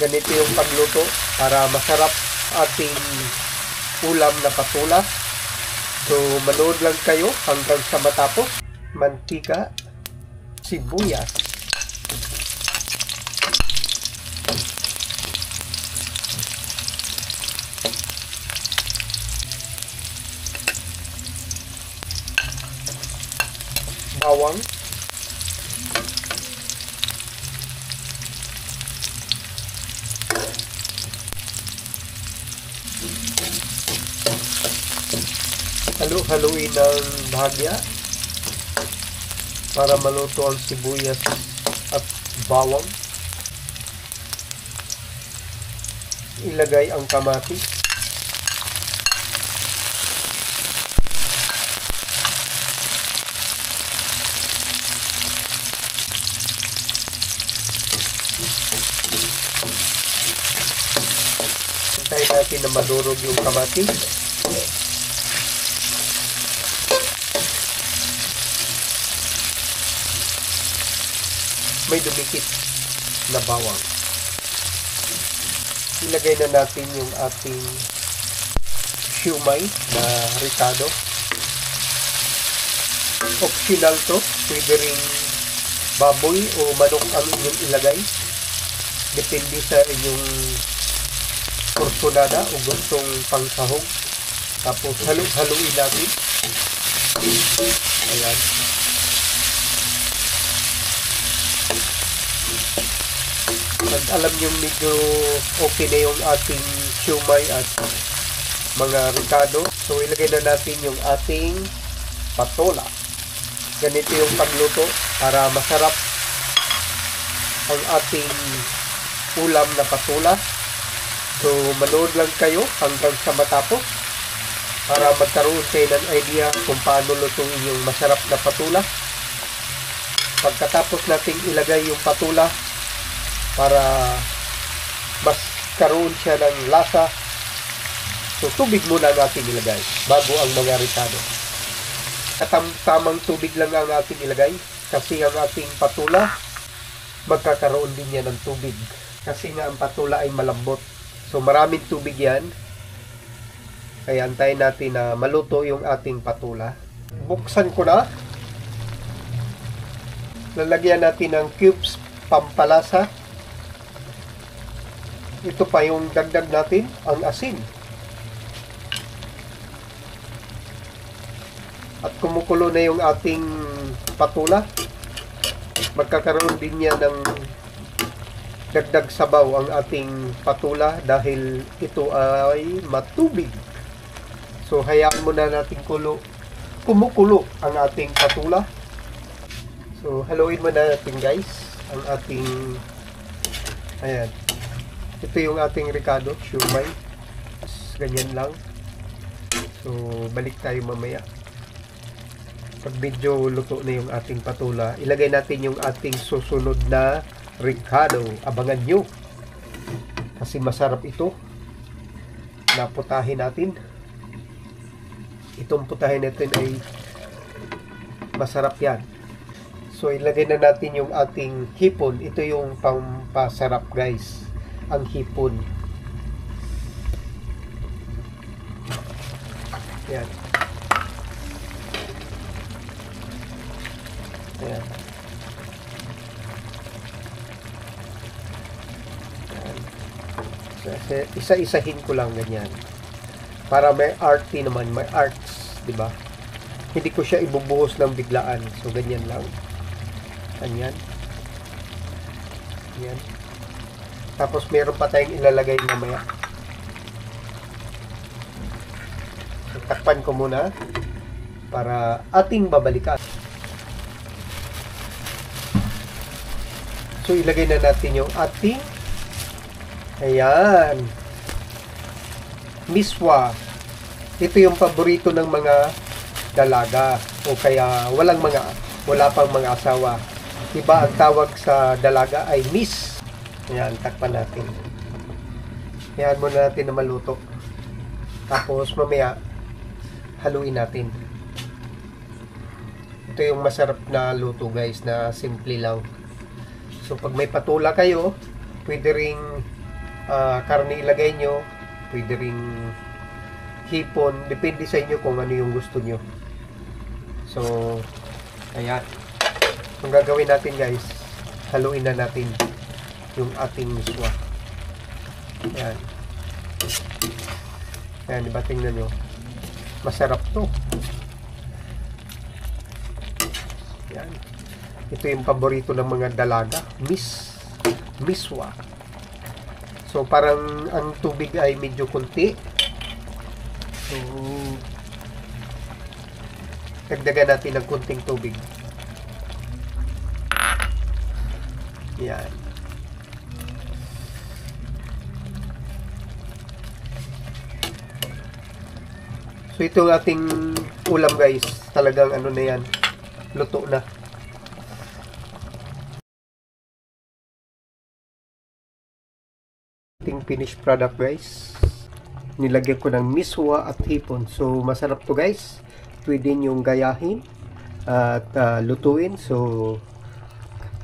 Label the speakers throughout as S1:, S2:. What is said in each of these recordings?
S1: Ganito yung pagluto para masarap ating ulam na patula. So, manood lang kayo hanggang sa matapos. Mantika, sibuyas, bawang, halu-haluin ng bahagya para maluto ang sibuyas at bawang. Ilagay ang kamatis. Hintayin natin na madurog yung kamatis. May dumikit na bawang. Ilagay na natin yung ating siumay na ricado. Optional to. Pwede rin baboy o manok ang inyong ilagay. Depende sa inyong porsyonada o gustong pangsahog. Tapos haluin natin. Ayan. At alam nyo medyo okay na yung ating siumay at mga ricado. So ilagay na natin yung ating patola. Ganito yung pagluto para masarap ang ating ulam na patula. So manood lang kayo hanggang sa matapos para magkaroon kayo ng idea kung paano lutuin yung masarap na patula. Pagkatapos nating ilagay yung patula, para mas karoon siya ng lasa, so tubig muna natin ilagay bago ang mga ricado. Tamang tubig lang ang ating ilagay kasi ang ating patula magkakaroon din yan ng tubig kasi nga ang patula ay malambot. So maraming tubig yan, kaya antayin natin na maluto yung ating patula. Buksan ko na. Lalagyan natin ng cubes pampalasa. Ito pa yung dagdag natin, ang asin. At kumukulo na yung ating patula. Magkakaroon din niya ng dagdag sabaw ang ating patula dahil ito ay matubig. So hayaan muna natin kumukulo ang ating patula. So haluin muna natin guys ang ating, ayan. Ito yung ating ricado, siumay. Ganyan lang. So, balik tayo mamaya. Pag medyo luto na yung ating patula, ilagay natin yung ating susunod na ricado. Abangan nyo. Kasi masarap ito. Naputahin natin. Itong putahin natin ay masarap yan. So, ilagay na natin yung ating hipon. Ito yung pampasarap guys. Ang hipon. Yan. Yan. Yan. Isa-isahin ko lang ganyan. Para may arty naman, may arts, di ba? Hindi ko siya ibubuhos ng biglaan. So ganyan lang. Ganyan. Yan. Tapos meron pa tayong ilalagay mamaya. So, takpan ko muna para ating babalikan. So ilagay na natin yung ating, ayan, miswa. Ito yung paborito ng mga dalaga o kaya wala pang mga asawa. Iba ang tawag sa dalaga ay miss. Ayan, takpan natin. Ayan, muna natin na maluto. Tapos mamaya haluin natin. Ito yung masarap na luto guys, na simple lang. So pag may patula kayo, pwede ring karne ilagay nyo, pwede ring hipon, depende sa inyo kung ano yung gusto nyo. So ayan, ang gagawin natin guys, haluin na natin yung ating miswa. Ayan, ayan, diba, tingnan nyo, masarap to. Ayan, ito yung paborito ng mga dalaga, miswa. So parang ang tubig ay medyo kunti. So dagdagan natin ng kunting tubig. Yan. So ito ang ating ulam guys. Talagang ano na yan, luto na. Ating finished product guys. Nilagyan ko ng miswa at hipon. So masarap to guys. Pwede nyong gayahin at lutuin. So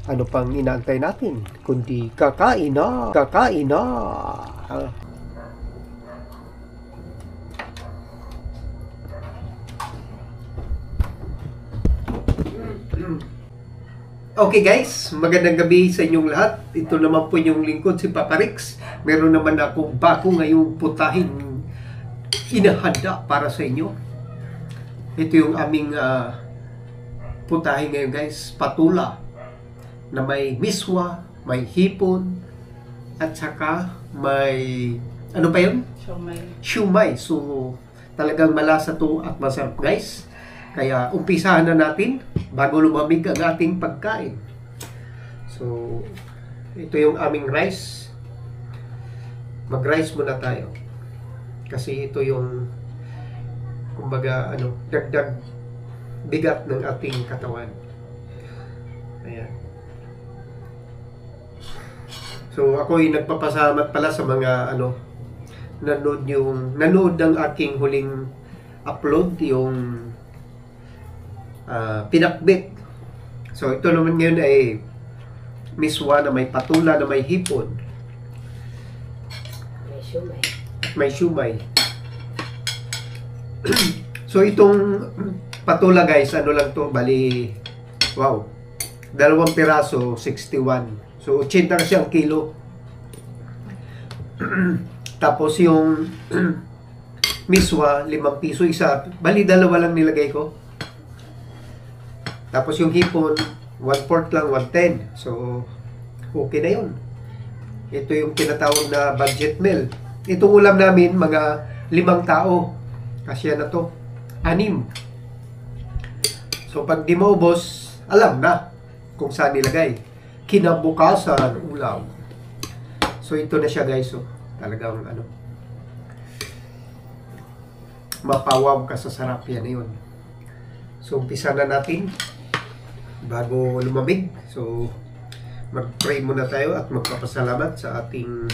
S1: ano pang inaantay natin kundi kakain na. Okay guys, magandang gabi sa inyong lahat. Ito naman po yung lingkod, si Papa Rix. Meron naman akong bago ngayong putahin inahanda para sa inyo. Ito yung aming putahin ngayon guys, patula na may miswa, may hipon, at saka may ano pa yun? Siumay. So talagang malasa to at masarap guys. Kaya umpisahan na natin bago lumamig ang ating pagkain. So ito yung aming rice. Mag-rice muna tayo. Kasi ito yung kumbaga ano, dagdag bigat ng ating katawan. Ayan. So ako ay nagpapasalamat pala sa mga ano nanood ng aking huling upload, yung pinakbit. So ito naman ngayon ay miswa na may patula na may hipon. May siumay. So itong patula guys, ano lang to, bali wow, 2 piraso 61. So 80 kasi ang kilo. Tapos yung miswa 5 piso isa, bali 2 lang nilagay ko. Tapos yung hipon 1/4 lang, 1/10. So okay na yun. Ito yung tinatawag na budget meal. Itong ulam namin mga 5 tao. Kasya na to, 6. So pag di maubos, alam na kung saan nilagay. Kinabukasan ulam. So ito na siya guys. So talagang ano, mapawaw ka sa sarap yan yun. So umpisa na natin bago lumamig. So mag-pray muna tayo at magpapasalamat sa ating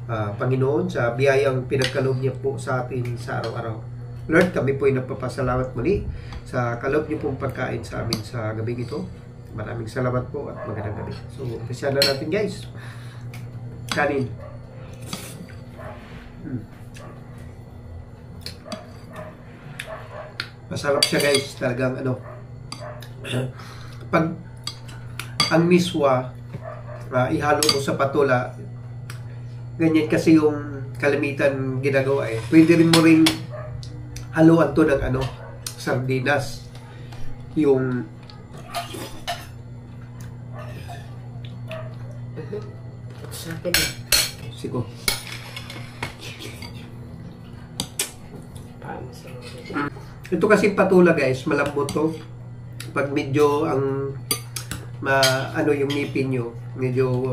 S1: Panginoon sa biyayang pinagkaloob niya po sa atin sa araw-araw. Lord, kami po ay nagpapasalamat muli sa kaloob niyo pong pagkain sa amin sa gabi ito. Maraming salamat po at magandang gabi. So umpisa na natin guys. Kanin. Masarap siya guys, talagang ano, pag ang miswa ihalo mo sa patula, ganyan kasi yung kalamitan ginagawa eh. Pwede rin mo ring haluan to ng ano, sardinas. Yung sigo. Ito kasi patula guys, malambot to. Pag medyo ang ano yung ngipin nyo, medyo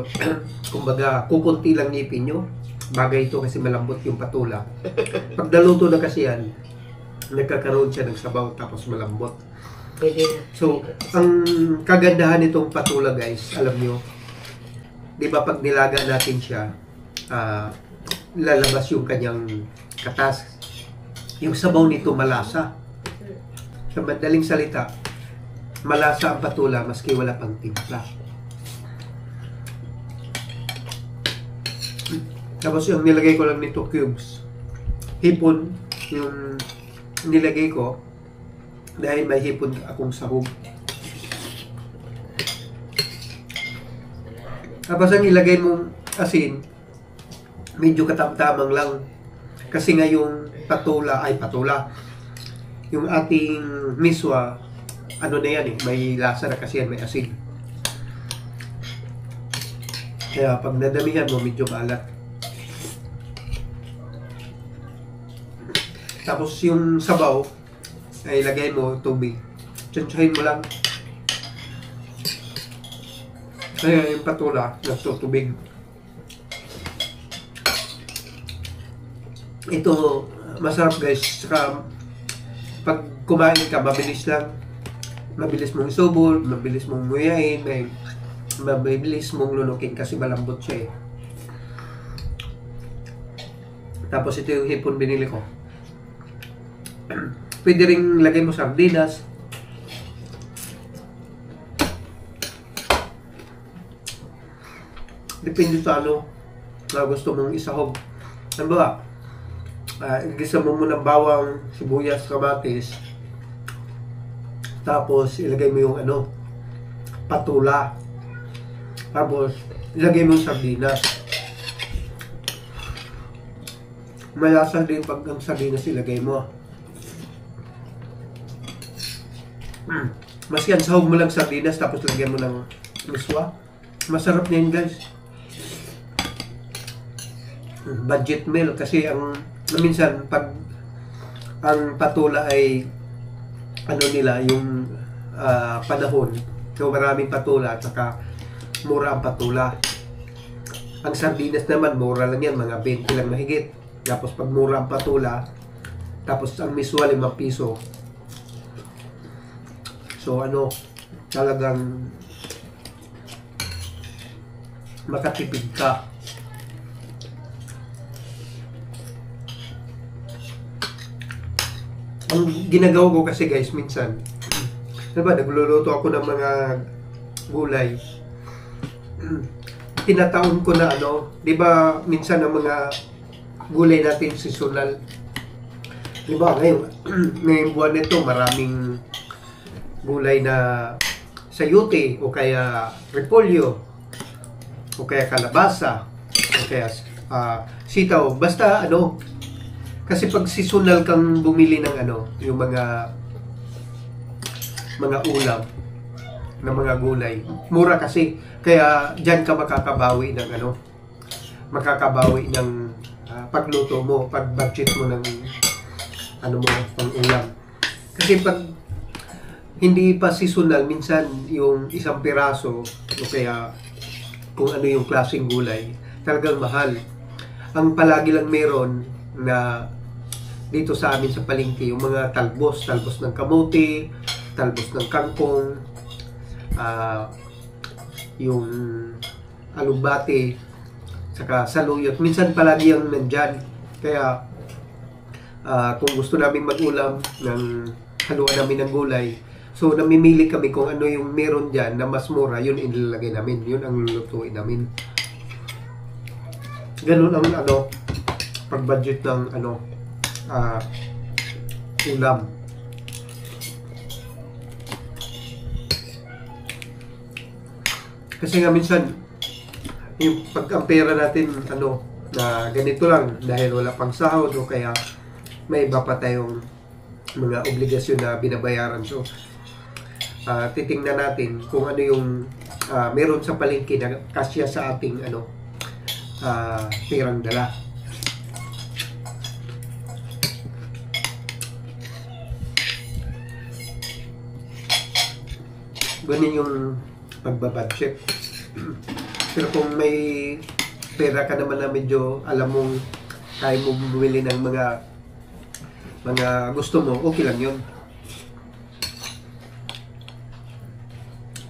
S1: kumbaga kukunti lang ngipin nyo, bagay ito kasi malambot yung patula. Pag naluto na kasi yan, nagkakaroon siya ng sabaw tapos malambot. So ang kagandahan nitong patula guys, alam nyo, di ba pag nilaga natin siya, lalabas yung kanyang katas. Yung sabaw nito malasa. Sa madaling salita, malasa ang patula maski wala pang timpla. Tapos yung nilagay ko lang nito cubes. Hipon yung nilagay ko dahil may hipon akong sahog. Tapos ang ilagay mong asin, medyo katamtamang lang. Kasi nga yung patula, yung ating miswa, ano na yan eh, may lasa na kasi yan, may asin. Kaya pag nadamihan mo, medyo maalat. Tapos yung sabaw, ay ilagay mo tubig. Tsuntsahin mo lang. Kaya yung patula, nagtutubig. Ito, masarap guys. Saka, pag kumain ka, mabilis lang. Mabilis mong isubol, mabilis mong nguyain, mabilis mong lunukin kasi malambot siya eh. Tapos ito yung hipon binili ko. Pwede rin lagay mo sardinas. Depende sa ano na gusto mong isahog. Ano ba? Igisa mo muna bawang, sibuyas, kamatis. Tapos ilagay mo yung ano, patula. Tapos ilagay mo yung sardinas. Malasa din pag ang sardinas ilagay mo. Mas yan, sahog mo lang sardinas tapos lagyan mo ng miswa. Masarap na yun guys. Budget meal kasi ang minsan pag ang patula ay ano nila yung panahon, so maraming patula at saka mura ang patula. Ang sardinas naman mura lang yan, mga 20 lang mahigit. Tapos pag mura ang patula, tapos ang miswa 5 piso. So ano, talagang makatipid ka. Ang ginagawa ko kasi guys, minsan, diba, nagluluto ako ng mga gulay. Tinataon ko na ano, diba, minsan ang mga gulay natin seasonal. Diba, ngayong buwan nito, maraming gulay na sayote, o kaya repolyo, o kaya kalabasa, o kaya sitaw. Basta ano, kasi pag seasonal kang bumili ng ano, yung mga ulam ng mga gulay, mura kasi. Kaya diyan ka makakabawi ng ano, makakabawi ng pagluto mo, pag-budget mo ng ano mo, pang ulam. Kasi pag hindi pa seasonal, minsan yung isang piraso o kaya kung ano yung klaseng gulay, talagang mahal. Ang palagi lang meron na dito sa amin sa palengke, yung mga talbos ng kamote, talbos ng kangkong, yung alugbate, saka saluyot. Minsan palagi yung nandyan. Kaya kung gusto namin mag-ulam ng haluan namin ng gulay, so namimili kami kung ano yung meron dyan na mas mura, yun ilalagay namin, yun ang lulutuin namin. Ganun ang ano, pag-budget ng ano, ulam. Kasi nga minsan yung pag-ampera natin ano, na ganito lang dahil wala pang sahod o kaya may iba pa tayong mga obligasyon na binabayaran. So titingnan natin kung ano yung meron sa palengke na kasya sa ating ano, perang dala. Ganun yung pagbabudget. Pero kung may pera ka naman na medyo alam mong kaya mo bumili ng mga gusto mo, okay lang yun.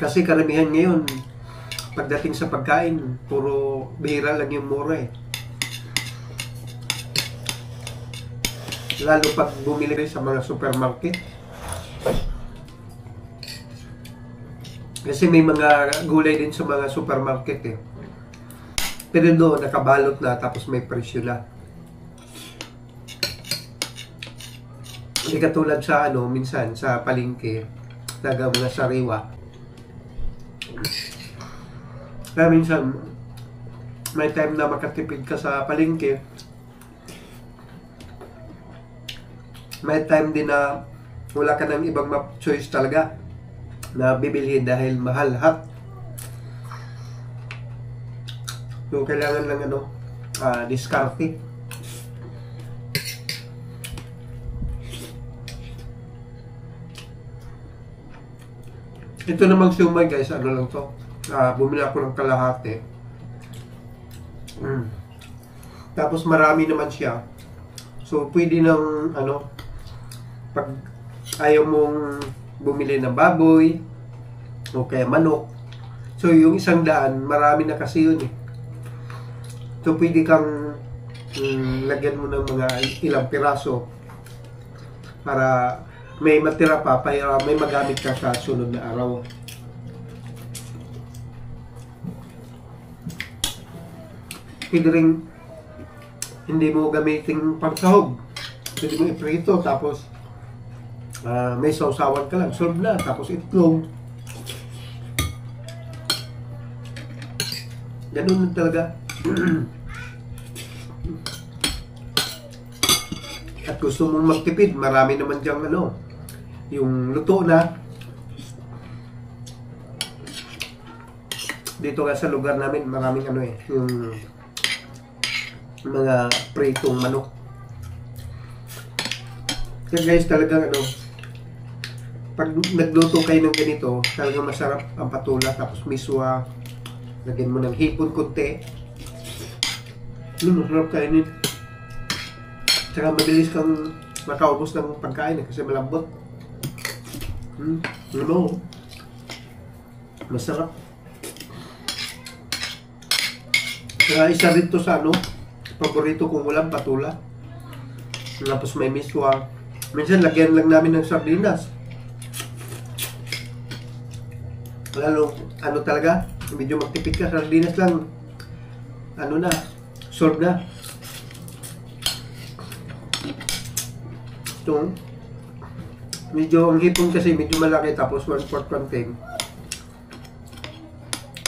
S1: Kasi karamihan ngayon, pagdating sa pagkain, puro bihira lang yung mura eh. Lalo pag bumili sa mga supermarket. Kasi may mga gulay din sa mga supermarket eh. Pero doon, nakabalot na, tapos may presyo na. Hindi katulad sa minsan, sa palengke, taga mga sariwa. Kaya minsan, may time na makatipid ka sa palengke. May time din na wala ka ng ibang choice talaga na bibilhin dahil mahal lahat. So, kailangan lang diskarte. Ito namang siumay guys, lang to. Bumili ako ng kalahati. Tapos marami naman siya. So, pwede nang pag ayaw mong bumili ng baboy o kaya manok. So, yung 100, marami na kasi yun eh. So, pwede kang lagyan mo ng mga ilang piraso para may matira pa, para may magamit ka sa sunod na araw. Pwede rin hindi mo gamitin pangsahog. Pwede mo iprito, tapos may sausawan ka lang, solve na, tapos itlog. Ganun talaga. At gusto mong magtipid, marami naman diyang yung luto na. Dito nga sa lugar namin, maraming yung mga pritong manok. Kaya guys, talagang pag nagluto kayo ng ganito, talagang masarap ang patula. Tapos miswa, lagyan mo ng hipon konti. Masarap kainin. Tsaka mabilis kang makaubos ng pagkain kasi malambot. Masarap. Tsaka isa rin to sa paborito kong ulam, patula. Tapos may miswa. Minsan lagyan lang namin ng sardinas. Lalo, talaga, medyo magtipid ka, sardinas lang. Solve na. Ito, medyo, ang hipon kasi medyo malaki, tapos 1/4 contain.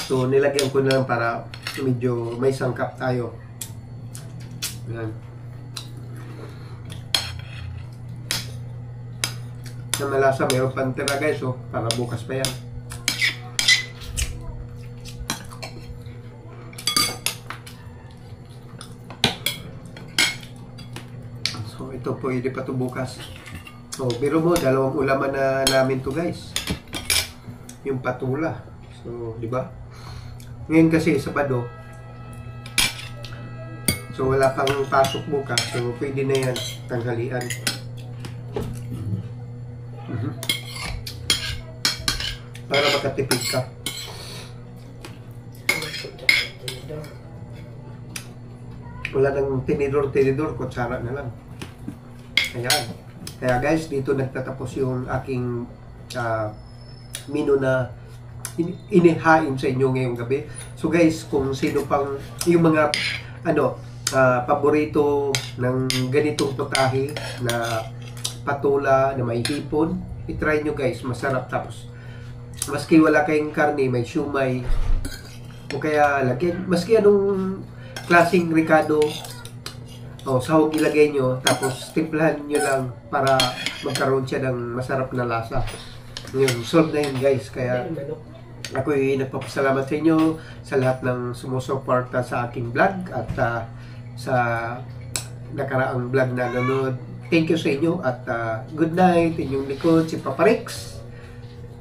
S1: So, nilagyan ko na lang para medyo may sangkap tayo. Yan. Na malasa, mayroon pang tira guys, para bukas pa yan. So, ito po, hindi pa ito bukas. So, biro mo, dalawang ulaman na namin to guys. Yung patula. So, di ba? Ngayon kasi, Sabado. So, wala pang pasok bukas. So, pwede na yan, tanghalian. Para makatipid ka. Wala nang tinidor, kutsara na lang. Ayan. Kaya guys, dito nagtatapos yung aking menu na inihain sa inyo ngayong gabi. So guys, kung sino pang yung mga paborito ng ganitong putahe na patula na may hipon, itry nyo guys, masarap. Tapos maski wala kayong karne, may siumay o kaya lagyan, maski anong klaseng ricado sahog ilagay nyo, tapos timplahan nyo lang para magkaroon siya ng masarap na lasa. Yun, solve na yun guys. Kaya ako'y nagpapasalamat sa inyo sa lahat ng sumusuporta sa aking vlog at sa nakaraang vlog na nanood. Thank you sa inyo at good night. Inyong likod, si Papa Rex.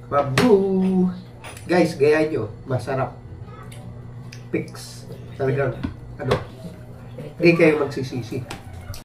S1: Mabu! Guys, gayahin nyo. Masarap. Pix. Talagang, hindi kayo magsisisi.